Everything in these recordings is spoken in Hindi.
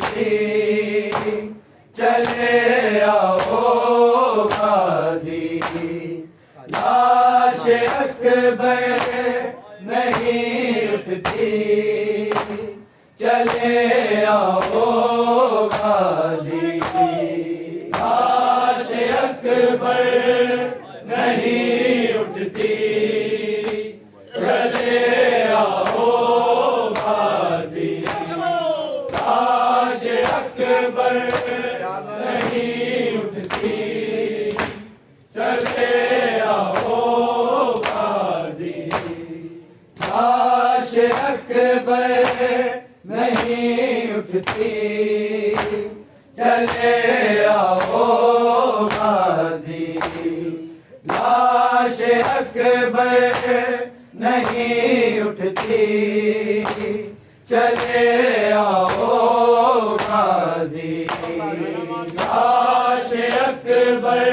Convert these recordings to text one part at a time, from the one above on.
उठती, चले आओ गाजी। लाश अकबर नहीं उठती, चले आओ गाजी। लाश अकबर नहीं उठती, चले आओ गाजी। लाश अकबर नहीं उठती, चले आओ गाजी। लाश अकबर नहीं उठती, चले आओ गाजी। लाश अकबर नहीं उठती, चले आओ गाजी। लाश अकबर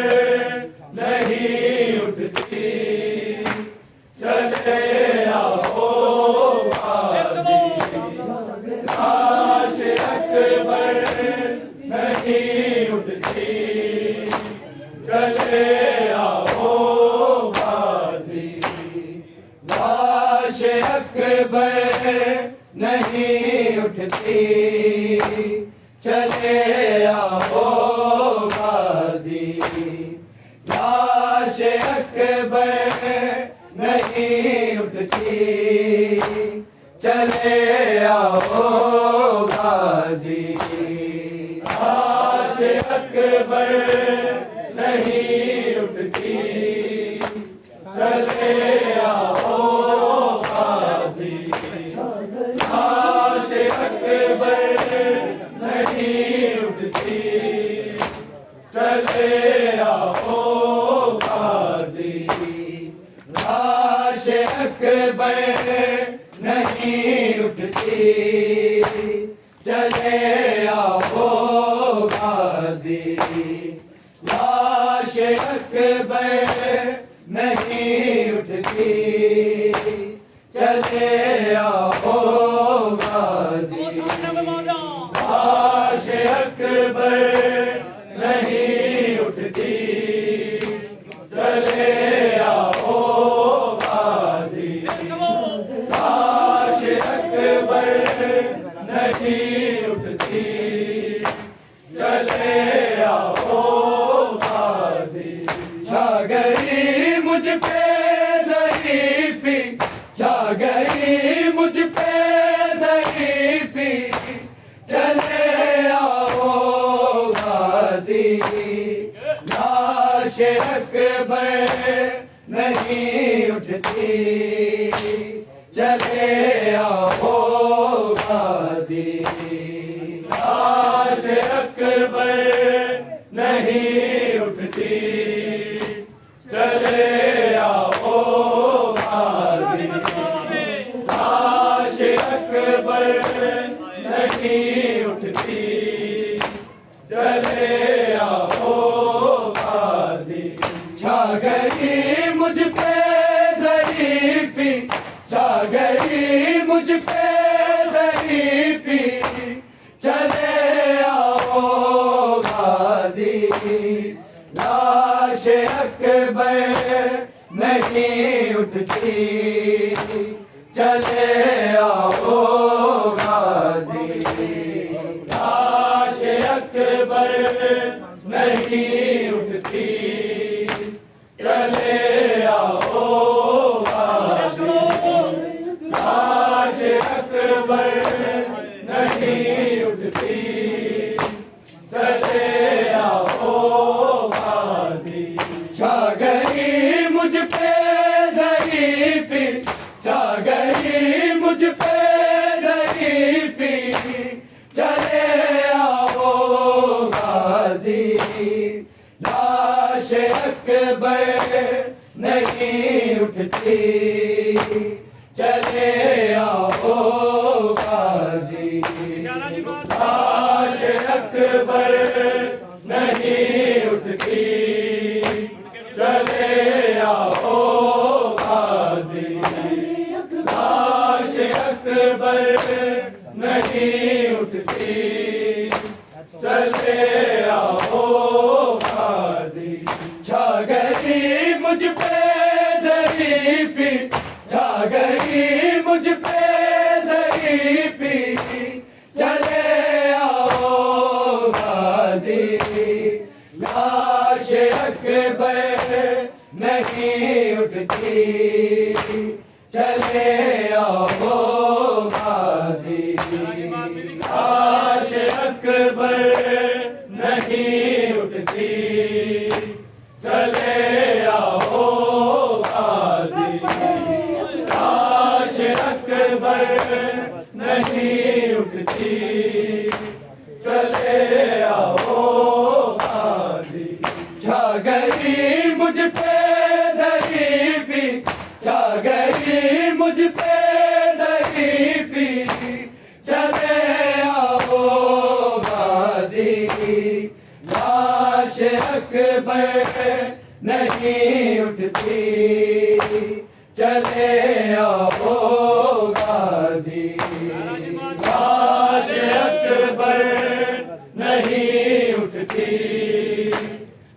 नहीं उठती, चले आओ गाजी। लाश अकबर नहीं उठती, चले आओ गाजी। लाश अकबर नहीं उठती, चले आओ गाजी। लाश अकबर नहीं उठती, चले आओ गाजी। लाश अकबर नहीं उठती, चले आओ गाजी। लाश अकबर नहीं उठती, चले आओ गाजी। लाश अकबर नहीं उठती, चले आओ गाजी। लाश अकबर नहीं उठती, चले आओ गाजी। लाश अकबर नहीं उठती, चले आओ गाजी। लाश अकबर नहीं उठती, चले आओ गाजी। छा गई मुझ पे ज़रीफ़ी, छा गई मुझ पे ज़रीफ़ी, चले आओ गाजी। लाश अकबर नहीं उठती, चले आओ गाजी। लाश अकबर नहीं उठती, चले आओ गाजी। लाश अकबर नहीं उठती, चले आओ गाजी। छा गई मुझ पे ज़रीफ़ी, छा गई मुझ पे ज़रीफ़ी, चले आओ गाजी। लाश अकबर नहीं उठती, चले आओ गाजी। लाश अकबर नहीं उठती, चले आओ गाजी। लाश अकबर नहीं उठती, चले आओ गाजी। छा गई मुझ पे ज़रीफ़ी, छा गई मुझ पे ज़रीफ़ी, चले आओ गाजी। लाश अकबर नहीं उठती, चले आओ गाजी। लाश अकबर नहीं उठती, चले आओ गाजी। लाश अकबर नहीं उठती, उठती, चले आओ गाजी। लाश अकबर नहीं उठती, चले आओ गाजी। लाश अकबर नहीं उठती, चले आओ गाजी। छा गई मुझ पे ज़रीफ़ी, छा गई मुझ पे ज़रीफ़ी, चले आओ गाजी। लाश अकबर नहीं उठती, चले आओ गाजी। लाश अकबर नहीं उठती,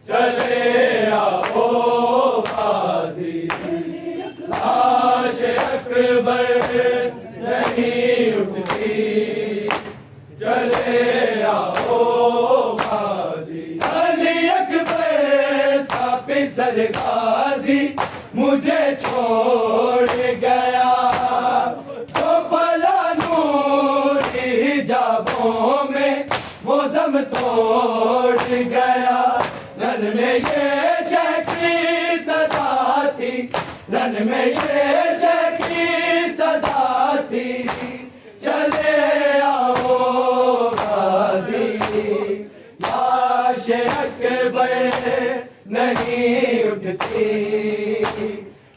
चले आओ गाजी। लाश अकबर नहीं उठती, चले आओ गाजी। अली अकबर सापी सरगाजी मुझे छोड़ गया, तो भला नूरी जाबों में वो दम तोड़ गया। रन में ये शकी सदा थी, रन में ये शकी सदा थी, चले आओ गाजी। लाश अकबर नहीं उठती,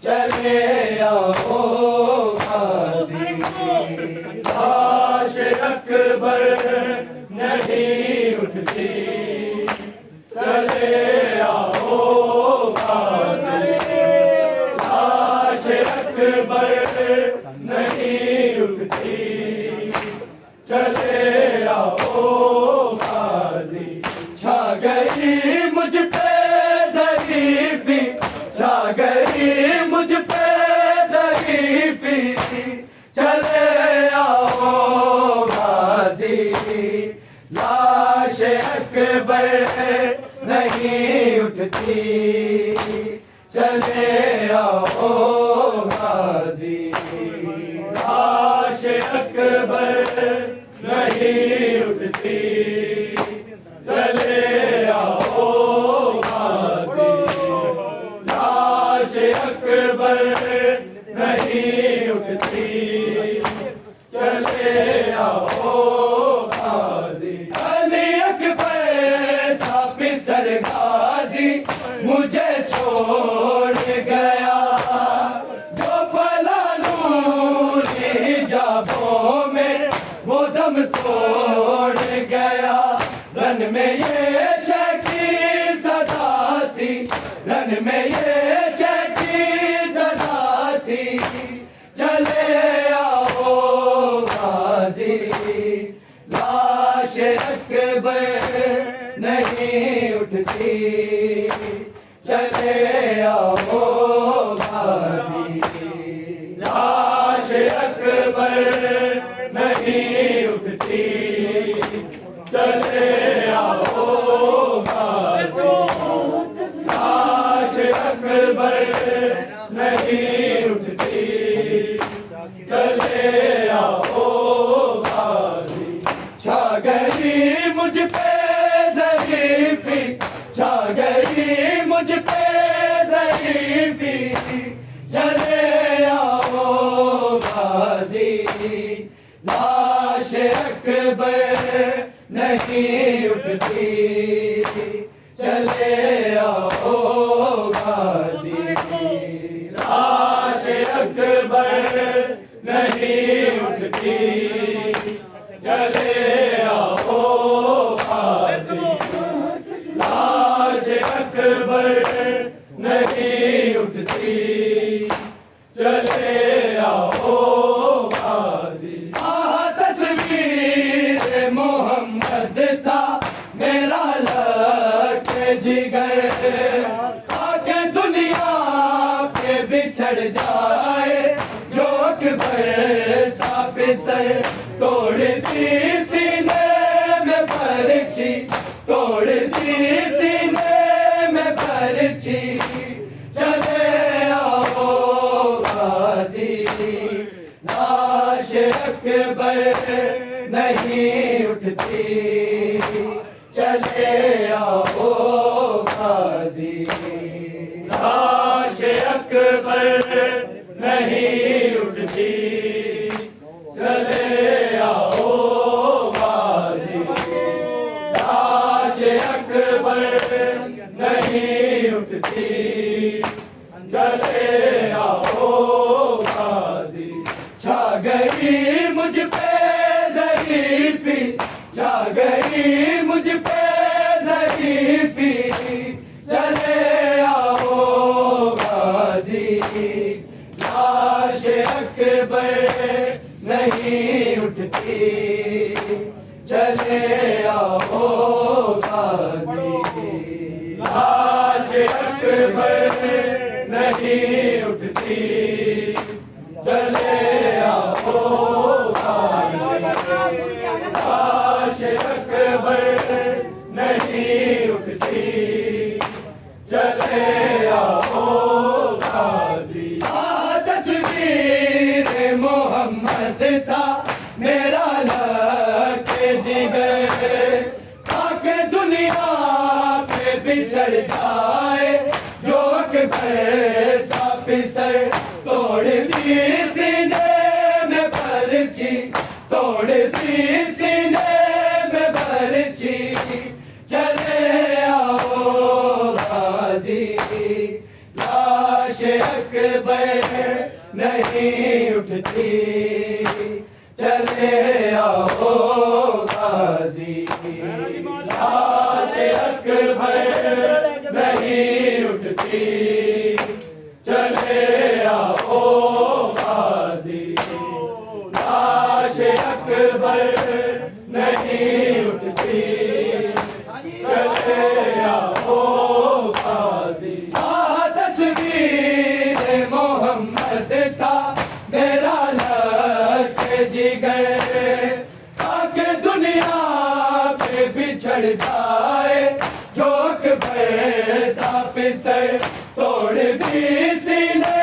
चले आओ गाजी। लाश अकबर नहीं उठती, चले आओ गाजी। लाश अकबर नहीं उठती, चले आओ गाजी। छा गई मुझ पे ज़रीफ़ी, छा गई मुझ पे ज़रीफ़ी, चले आओ गाजी। लाश अकबर नहीं उठती, चले आओ गाजी। लाश अकबर नहीं उठती, चले आओ गाजी। लाश अकबर नहीं उठती, चले आओ गाजी। अली अकबर सापी सरगाजी मुझे छोड़ गया, जो भला नूरी जाबों में वो दम तोड़ गया। रन में ये शकी सदा थी, रन में ये शकी सदा थी, चले आओ गाजी। लाश अकबर नहीं उठती, चले आओ गाजी। लाश अकबर नहीं उठती, चले आओ गाजी। लाश अकबर नहीं उठती, चले आओ गाजी। छा गई मुझ पे ज़रीफ़ी, छा गई मुझ पे ज़रीफ़ी, चले आओ गाजी। लाश अकबर नहीं उठती, चले आओ गाजी। लाश अकबर नहीं उठती, चले आओ गाजी। लाश अकबर नहीं उठती, चले आओ गाजी। तस्वीर मोहम्मद था मेरा लक जिगर, आके दुनिया पे बिछड़ जाए जो अकबर सापी सर, तोड़ती सीने में पर्ची, तोड़ती सीने में पर्ची, चले आओ चले आओ गाजी। लाश अकबर नहीं उठती, चले आओ गाजी। लाश अकबर नहीं उठती, चले आओ गाजी। छा गई मुझ पे ज़रीफ़ी, छा गई मुझ पे ज़रीफ़ी, चले आओ गाजी। लाश अकबर नहीं उठती, चले आओ गाजी। लाश अकबर नहीं उठती, चले आओ गाजी। लाश अकबर नहीं उठती, चले आओ गाजी। तस्वीर मोहम्मद था मेरा लके जिगर, ताकि दुनिया पे बिछड़ जाए जो अकबर सा पिसर। तोड़ दी सीने में पर्ची, तोड़ दी सीने में पर्ची, चले आओ गाजी। लाश अकबर नहीं उठती, चले आओ गाजी। लाश अकबर नहीं उठती, चले आओ गाजी। लाश अकबर नहीं उठती, चले आओ गाजी। तस्वीर मोहम्मद था मेरा लके जिगर, ताकि दुनिया पे बिछड़ जाए जो अकबर सा पिसर। तोड़ दी सीने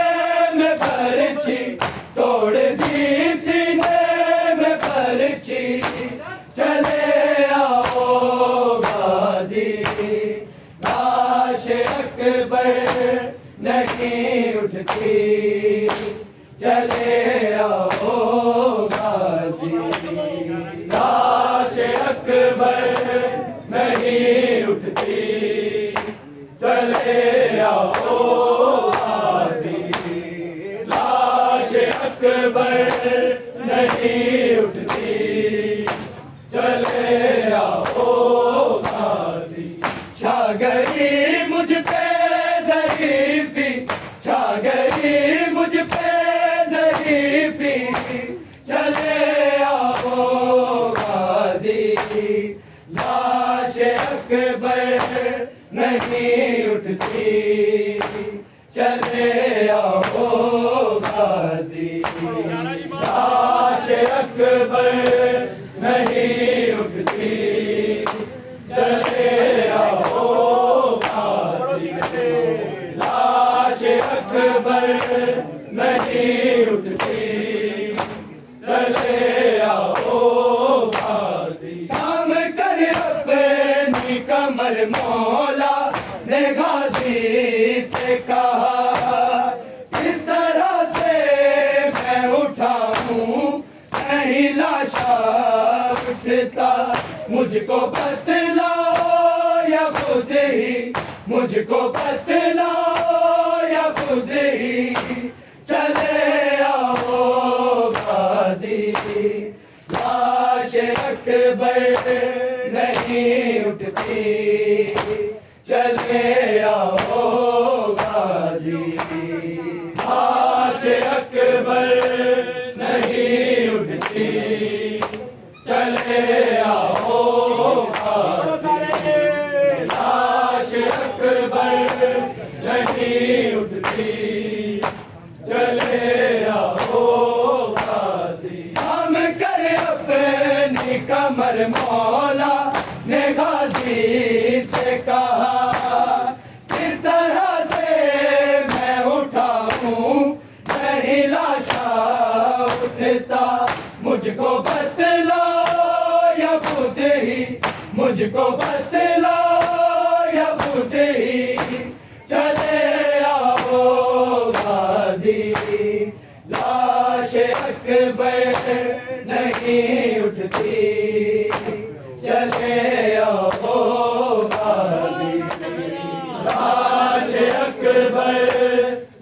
में पर्ची, तोड़ दी सीने में पर्ची, चले आओ गाजी। लाश अकबर नहीं उठती, चले आओ गाजी। लाश अकबर नहीं उठती, चले आओ गाजी। लाश अकबर नहीं उठती, चले आओ गाजी। छा गई मुझ पे ज़रीफ़ी, छा गई मुझ पे ज़रीफ़ी, चले आओ गाजी। लाश अकबर नहीं उठती, चले आओ गाजी। लाश अकबर नहीं उठती, चले आओ गाजी। लाश अकबर नहीं उठती, चले आओ गाजी। थाम कर अपनी कमर मौला ने गाजी से कहा, किस तरह से मैं उठाऊं नहीं लाशा उठता। मुझको बतलाओ या खुद ही, मुझको बतलाओ या खुद ही, चले आओ गाजी। लाश अकबर नहीं उठती, चले आओ गाजी। लाश अकबर नहीं उठती, चले आओ गाजी। लाश अकबर नहीं उठती, चले आओ गाजी। हम कर अपनी कमर मौला ने गाजी से कहा, किस तरह से मैं उठाऊं नहीं लाशा उठता। मुझको बतलाओ या खुद ही, मुझको बतलाओ यहूदी, चले आओ गाजी। लाश अकबर नहीं उठती, चले आओ गाजी। लाश अकबर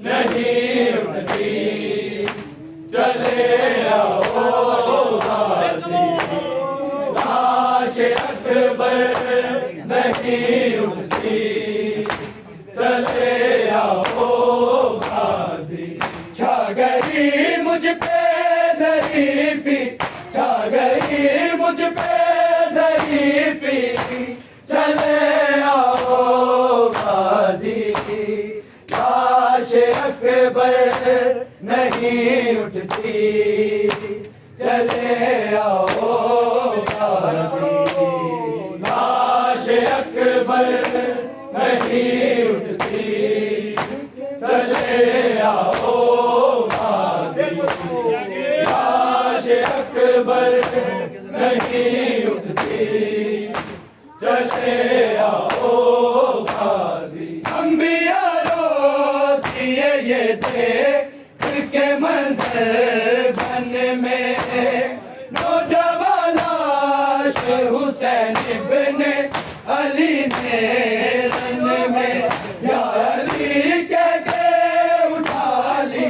नहीं उठती, चले आओ गाजी। लाश अकबर नहीं उठती, चले आओ गाजी। छा गई मुझ पे ज़रीफ़ी, छा गई मुझ पे ज़रीफ़ी, चले आओ गाजी। लाश अकबर नहीं उठती, चले आओ गाजी। लाश अकबर नहीं उठती, चले आओ गाजी। लाश अकबर नहीं उठती, चले आओ गाजी। अंबिया रोती है ये देख के मंजर बन में, नौजवान लाश हुसैन इब्ने अली ने रन में। या अली कह के उठा ली,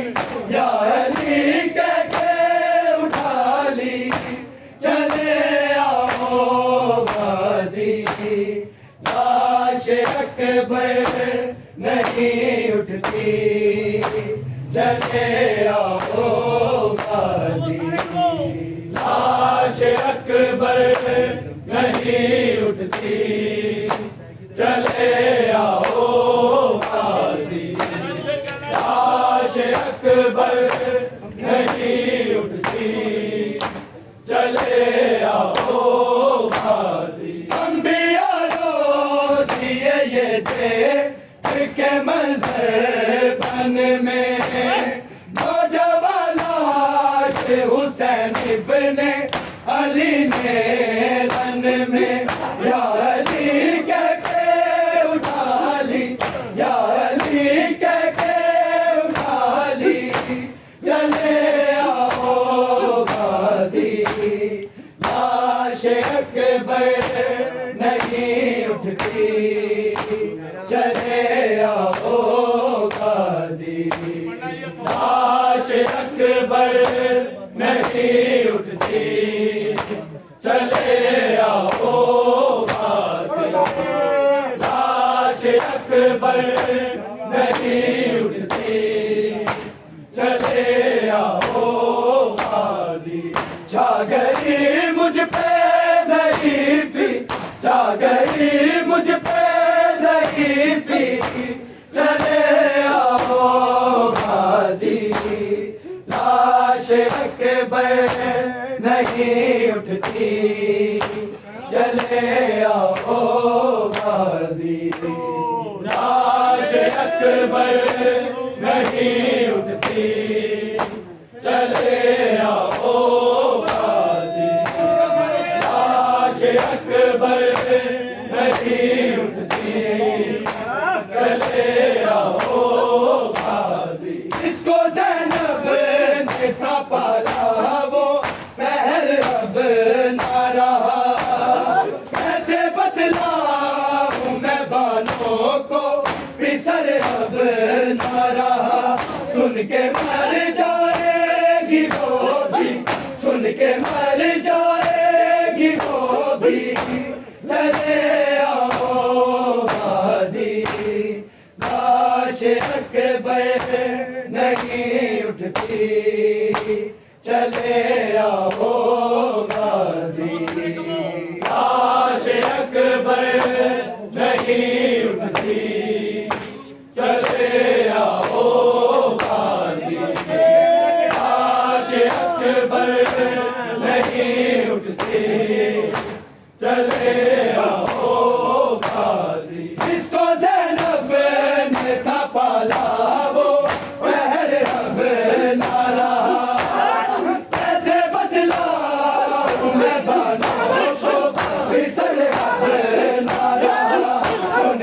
या अली कह के उठा ली, चले आओ गाजी। लाश अकबर नहीं उठती, चले आओ गाजी। लाश अकबर नहीं उठती, चले आओ गाजी। लाश अकबर नहीं उठती, चले आओ गाजी। अंबिया रोती है ये देख के मंजर बन में, नौजवान लाश हुसैन इब्ने अली ने रन में। या अली कह के उठा ली, या अली कह के उठा ली, चले आओ गाजी। लाश अकबर नहीं उठती, चले आओ गाजी। लाश अकबर नहीं उठती, चले आओ गाजी। लाश अकबर नहीं उठती, चले आओ गाजी। छा गई मुझ पे ज़रीफ़ी, छा गई मुझ पे ज़रीफ़ी, चले आओ गाजी। लाश अकबर नहीं उठती, चले आओ गाजी। लाश अकबर नहीं उठती, चले आओ गाजी। लाश अकबर नहीं उठती, चले आओ गाजी। इसको ज़ैनब ने था पाला, वो पहर अब ना रहा, कैसे बतलाऊं मैं बालों को पिसर अब ना रहा। सुन के मर जाएगी वो भी, सुन के मर जाएगी वो भी, चले आओ गाजी। लाश अकबर नहीं उठती, चले आओ गाजी। लाश अकबर नहीं उठती, चले आओ गाजी। लाश अकबर नहीं उठती, चले आओ गाजी। जिसको ज़ैनब ने था पाला, वो पहर अब ना रहा, कैसे बदला मैं बानों को फिसल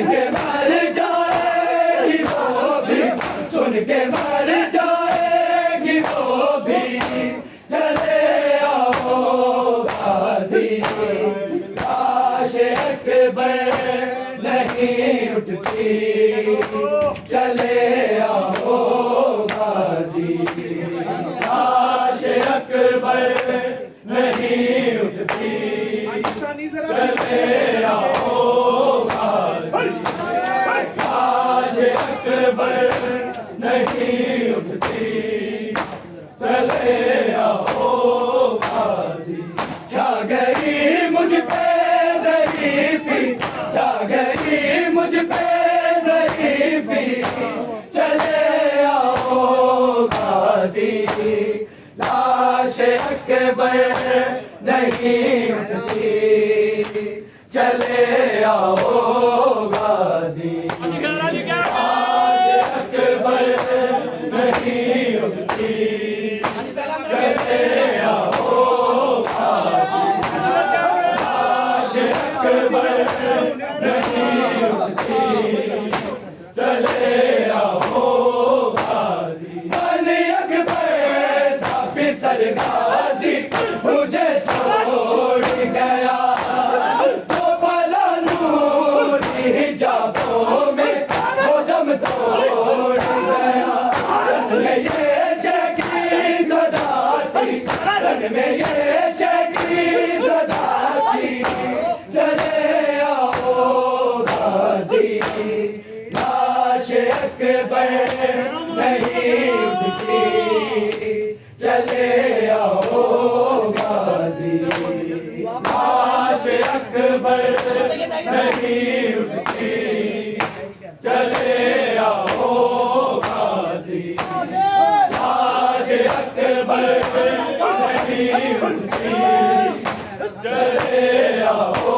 के मर जाएगी वो भी, सुन के मर जाएगी वो भी, चले आओ गाजी। लाश अकबर नहीं उठती, चले आओ गाजी। लाश अकबर नहीं उठती, चले आओ गाजी। लाश अकबर नहीं उठती, चले आओ गाजी। छा गई मुझ पे ज़रीफ़ी, छा गई मुझ पे ज़रीफ़ी, चले आओ गाजी। लाश अकबर नहीं उठती, चले आओ गाजी। लाश अकबर नहीं उठती, चले आओ गाजी। लाश अकबर नहीं उठती, चले आओ गाजी। अली अकबर साफी सरगाजी मुझे छोड़ गया, तो भला नूरी हिजाबों में वो दम तोड़ गया। रन में ये चकी सदा थी, रन में ये चकी सदा थी, चले आओ गाजी। लाश अकबर नहीं उठती, चले आओ गाजी। लाश अकबर नहीं उठती, चले आओ गाजी। लाश अकबर नहीं उठती, चले आओ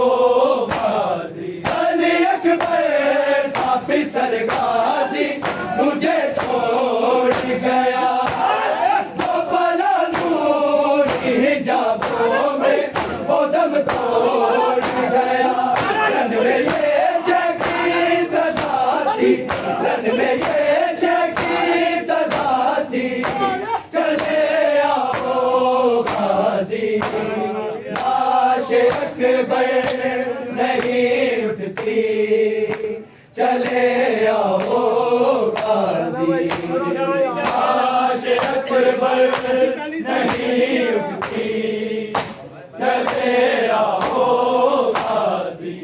गाजी। अली अकबर साफी सरगाजी मुझे छोड़ गया, तो भला नूरी हिजाबों में वो दम तोड़ गया। रन में ये चकी सदा थी, रन में ये चकी सदा थी, चले आओ गाजी। लाश अकबर नहीं उठती, चले आओ गाजी। लाश अकबर नहीं उठती, चले आओ गाजी।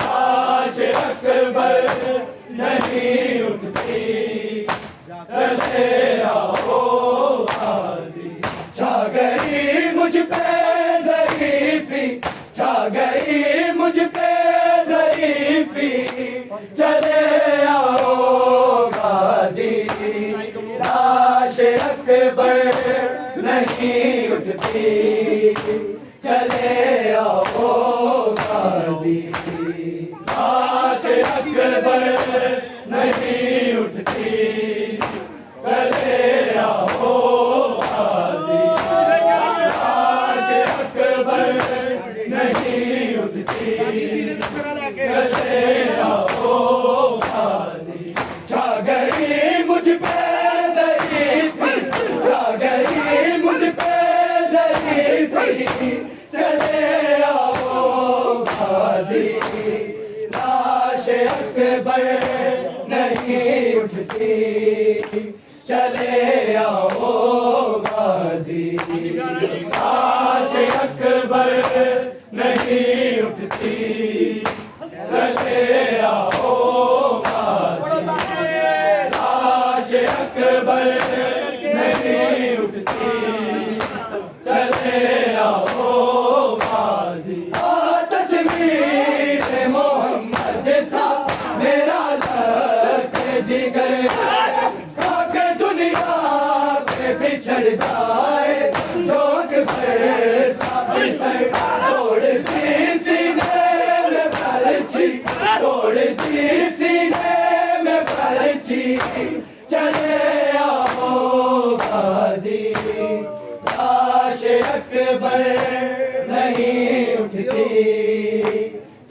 लाश अकबर नहीं उठती, चले आओ गाजी। छा गई मुझ पे ज़रीफ़ी, छा गई मुझ पे ज़रीफ़ी, चले आओ गाजी। लाश अकबर नहीं उठती, चले आओ गाजी। लाश अकबर नहीं उठती, चले आओ गाजी। लाश अकबर नहीं उठती, चले आओ गाजी। छा गई मुझ पे ज़रीफ़ी, छा गई मुझ पे ज़रीफ़ी, चले आओ गाजी। लाश अकबर नहीं उठती, चले आओ गाजी। लाश अकबर नहीं उठती, चले आओ गाजी। लाश अकबर नहीं उठती, चले आओ गाजी। तस्वीर मोहम्मद था मेरा लग जिगर, खाके दुनिया पे बिछड़ जाए, लोग साफी सर तोड़ती सीने में पर्ची, तोड़ती सीने में पर्ची, चले आओ गाजी। लाश अकबर नहीं उठती,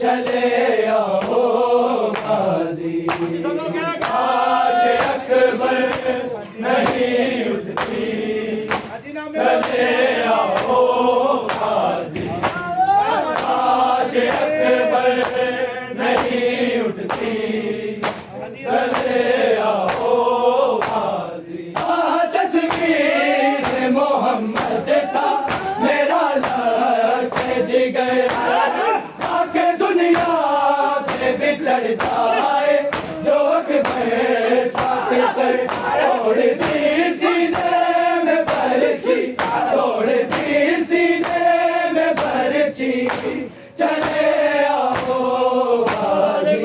चले आओ गाजी काश अकबर नहीं उठती चले आओ गाजी काश अकबर नहीं उठती चले आओ गाजी तस्वीर मोहम्मद था मेरा लड़के जिगर आके दुनिया पे बिछड़ जाए जो अकबर साथ सर तोड़ दी सीने में बरछी तोड़ दी सीने में बरछी चले आओ गाजी